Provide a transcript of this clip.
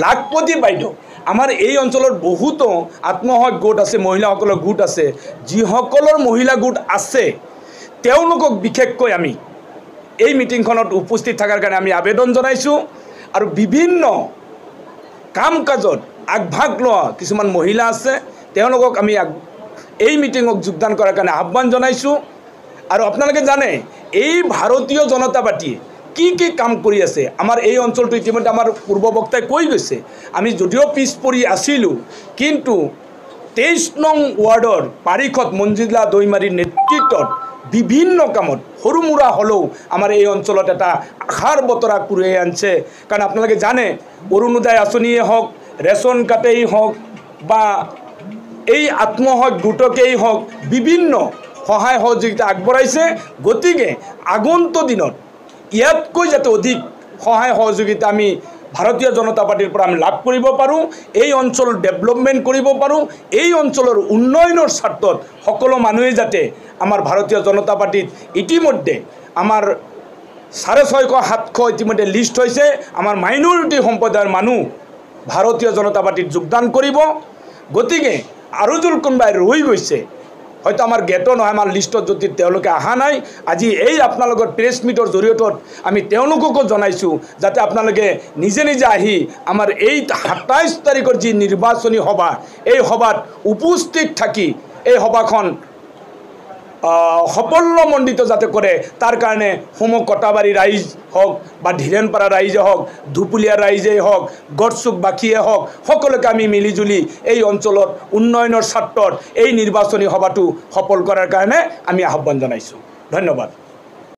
লাখপতি বাইদেউ আমাৰ এই অঞ্চলৰ বহুতো আত্মসহায়ক গোট আছে, মহিলাসকলৰ গোট আছে, যিসকলৰ মহিলা গোট আছে তেওঁলোকক বিশেষকৈ আমি এই মিটিংখনত উপস্থিত থকাৰ কাৰণে আমি আবেদন জনাইছোঁ আৰু বিভিন্ন কাম কাজত আগভাগ লোৱা কিছুমান মহিলা আছে তেওঁলোকক আমি এই মিটিঙক যোগদান কৰাৰ কাৰণে আহ্বান জনাইছোঁ। আৰু আপোনালোকে জানে এই ভাৰতীয় জনতা পাৰ্টীয়ে কি কি কাম কৰি আছে আমাৰ এই অঞ্চলটো ইতিমধ্যে আমাৰ পূৰ্ব বক্তাই কৈ গৈছে আমি যদিও পিছ পৰি আছিলোঁ কিন্তু 23 নং ৱাৰ্ডৰ পাৰিষদ মঞ্জিলা দৈমাৰীৰ নেতৃত্বত বিভিন্ন কামত সৰু মুৰা হ'লেও আমাৰ এই অঞ্চলত এটা আশাৰ বতৰা কঢ়িয়াই আনিছে। কাৰণ আপোনালোকে জানে অৰুণোদয় আঁচনিয়ে হওক, ৰেচন কাৰ্ডেই হওক বা এই আত্মসহায়ক গোটকেই হওক বিভিন্ন সহায় সহযোগিতা আগবঢ়াইছে। গতিকে আগন্তুক দিনত ইয়াতকৈ যাতে অধিক সহায় সহযোগিতা আমি ভাৰতীয় জনতা পাৰ্টিৰ পৰা আমি লাভ কৰিব পাৰোঁ, এই অঞ্চল ডেভেলপমেণ্ট কৰিব পাৰোঁ, এই অঞ্চলৰ উন্নয়নৰ স্বাৰ্থত সকলো মানুহে যাতে আমাৰ ভাৰতীয় জনতা পাৰ্টিত ইতিমধ্যে আমাৰ 650-700 ইতিমধ্যে লিষ্ট হৈছে আমাৰ মাইনৰিটি সম্প্ৰদায়ৰ মানুহ ভাৰতীয় জনতা পাৰ্টিত যোগদান কৰিব। গতিকে আৰু যদি কোনোবাই ৰৈ গৈছে হয়তো আমাৰ গেটো নহয় আমাৰ লিষ্টত যদি তেওঁলোকে অহা নাই আজি এই আপোনালোকৰ প্ৰেছ মিটৰ জৰিয়তে আমি তেওঁলোককো জনাইছোঁ যাতে আপোনালোকে নিজে নিজে আহি আমাৰ এই 27 তাৰিখৰ যি নিৰ্বাচনী সভা এই সভাত উপস্থিত থাকি এই সভাখন সাফল্যমণ্ডিত যাতে কৰে তাৰ কাৰণে হোম কটাবাৰী ৰাইজ হওক বা ধীৰেনপাৰা ৰাইজে হওক, ধুপুলীয়া ৰাইজেই হওক, গড়চুকবাসীয়ে হওক সকলোকে আমি মিলিজুলি এই অঞ্চলত উন্নয়নৰ স্বাৰ্থত এই নিৰ্বাচনী সভাটো সফল কৰাৰ কাৰণে আমি আহ্বান জনাইছোঁ। ধন্যবাদ।